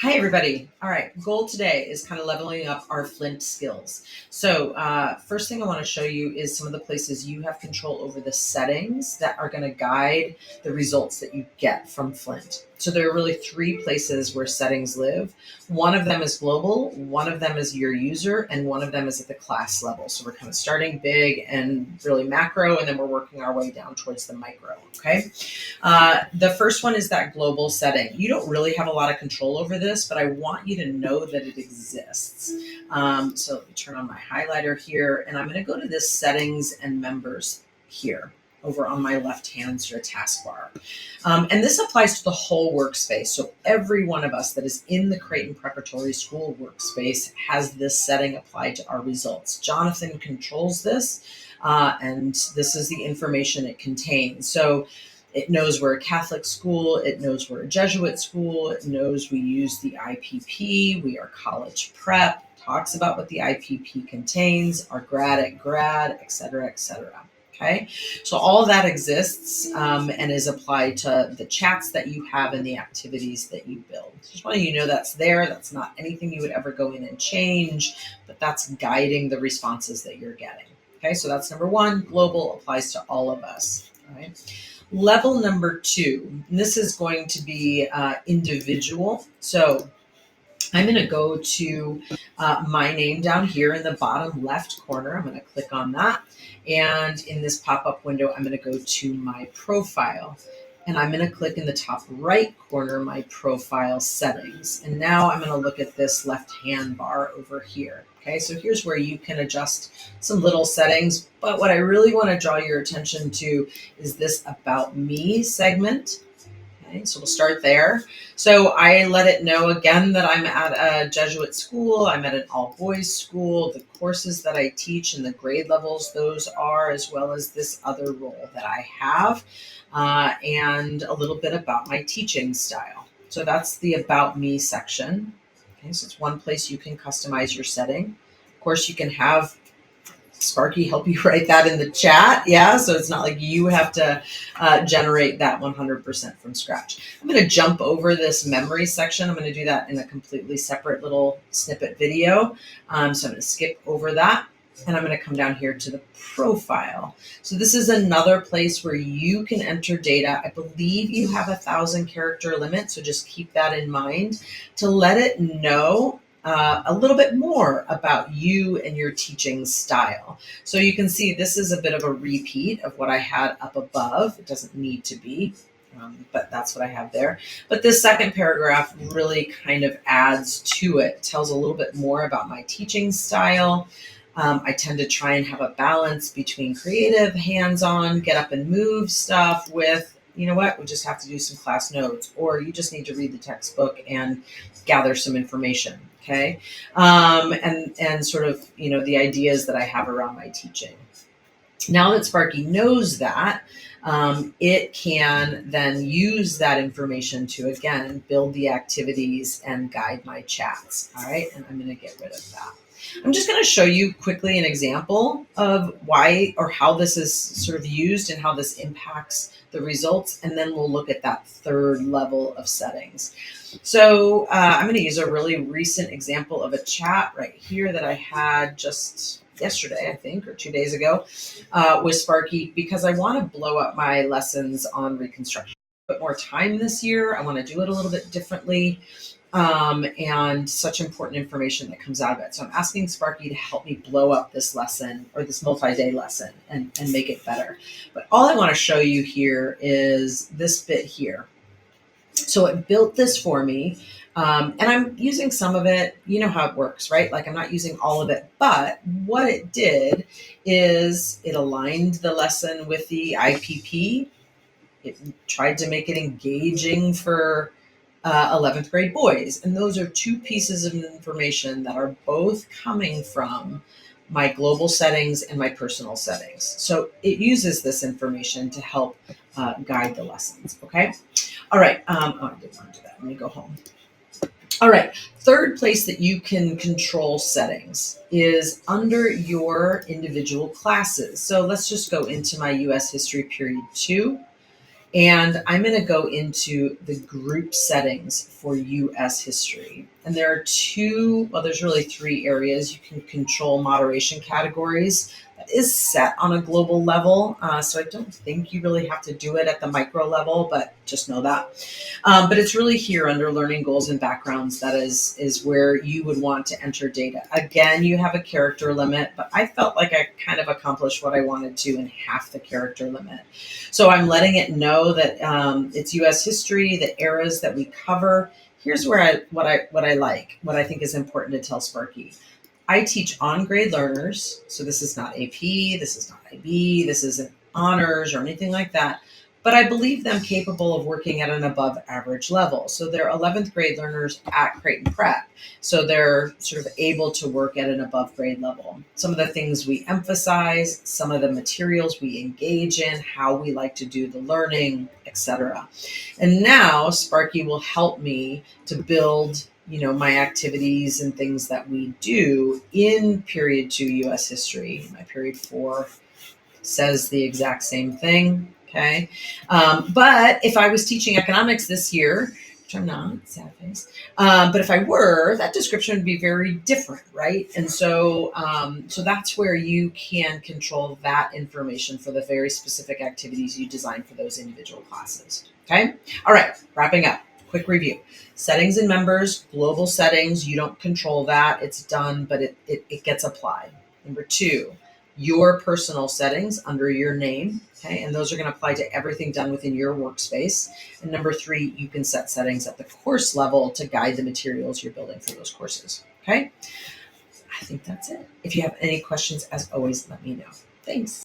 Hi, everybody. All right, goal today is kind of leveling up our Flint skills. So, first thing I want to show you is some of the places you have control over the settings that are going to guide the results that you get from Flint. So, there are really three places where settings live. One of them is global, one of them is your user, and one of them is at the class level. So, we're kind of starting big and really macro, and then we're working our way down towards the micro. Okay. The first one is that global setting. You don't really have a lot of control over this, but I want you to know that it exists. So let me turn on my highlighter here, and I'm going to go to this settings and members here over on my left hand sort of taskbar. And this applies to the whole workspace. So every one of us that is in the Creighton Preparatory School workspace has this setting applied to our results. Jonathan controls this, and this is the information it contains. So it knows we're a Catholic school. It knows we're a Jesuit school. It knows we use the IPP. We are college prep. Talks about what the IPP contains, our grad at grad, et cetera, et cetera. Okay, so all of that exists and is applied to the chats that you have and the activities that you build. Just want you to know that's there. That's not anything you would ever go in and change, but that's guiding the responses that you're getting. Okay, so that's number one. Global applies to all of us. All right. Level number two, and this is going to be individual. So I'm going to go to my name down here in the bottom left corner. I'm going to click on that. And in this pop-up window, I'm going to go to my profile. And I'm going to click in the top right corner, my profile settings. And now I'm going to look at this left-hand bar over here. Okay, so here's where you can adjust some little settings. But what I really want to draw your attention to is this About Me segment. Okay, so we'll start there. So I let it know again that I'm at a Jesuit school. I'm at an all-boys school. The courses that I teach and the grade levels those are, as well as this other role that I have, and a little bit about my teaching style. So that's the About Me section. Okay, so it's one place you can customize your setting. Of course, you can have Sparky help you write that in the chat. Yeah, so it's not like you have to generate that 100% from scratch. I'm going to jump over this memory section. I'm going to do that in a completely separate little snippet video. So I'm going to skip over that. And I'm going to come down here to the profile. So this is another place where you can enter data. I believe you have 1,000 character limit, so just keep that in mind to let it know a little bit more about you and your teaching style. So you can see this is a bit of a repeat of what I had up above. It doesn't need to be, but that's what I have there. But this second paragraph really kind of adds to it, tells a little bit more about my teaching style. I tend to try and have a balance between creative, hands-on, get up and move stuff with, you know what, we just have to do some class notes, or you just need to read the textbook and gather some information. Okay. And sort of, the ideas that I have around my teaching. Now that Sparky knows that, it can then use that information to, again, build the activities and guide my chats. All right. And I'm going to get rid of that. I'm just going to show you quickly an example of why or how this is sort of used and how this impacts the results. And then we'll look at that third level of settings. So I'm going to use a really recent example of a chat right here that I had just yesterday, I think, or 2 days ago with Sparky, because I want to blow up my lessons on reconstruction. Put more time this year. I want to do it a little bit differently. And such important information that comes out of it. So I'm asking Sparky to help me blow up this lesson or this multi-day lesson and make it better. But all I want to show you here is this bit here. So it built this for me. And I'm using some of it. You know how it works, right? Like I'm not using all of it, but what it did is it aligned the lesson with the IPP. It tried to make it engaging for 11th grade boys. And those are two pieces of information that are both coming from my global settings and my personal settings. So it uses this information to help guide the lessons. Okay. All right. I didn't want to do that. Let me go home. All right. Third place that you can control settings is under your individual classes. So let's just go into my US History Period 2. And I'm going to go into the group settings for US history. And there are there's really three areas. You can control moderation categories. That is set on a global level. So I don't think you really have to do it at the micro level, but just know that. But it's really here under learning goals and backgrounds that is where you would want to enter data. Again, you have a character limit, but I felt like I kind of accomplished what I wanted to in half the character limit. So I'm letting it know that it's U.S. history, the eras that we cover. Here's where what I think is important to tell Sparky. I teach on-grade learners, so this is not AP, this is not IB, this isn't honors or anything like that, but I believe them capable of working at an above average level. So they're 11th grade learners at Creighton Prep, so they're sort of able to work at an above grade level. Some of the things we emphasize, some of the materials we engage in, how we like to do the learning, etc. And now Sparky will help me to build my activities and things that we do in period 2 US history. My period 4 says the exact same thing. Okay. But if I was teaching economics this year, which I'm not, sad face, but if I were, that description would be very different, right? And so that's where you can control that information for the very specific activities you design for those individual classes. Okay. All right. Wrapping up. Quick review. Settings and members, global settings, you don't control that. It's done, but it gets applied. Number 2, your personal settings under your name. Okay. And those are going to apply to everything done within your workspace. And number 3, you can set settings at the course level to guide the materials you're building for those courses. Okay. I think that's it. If you have any questions, as always, let me know. Thanks.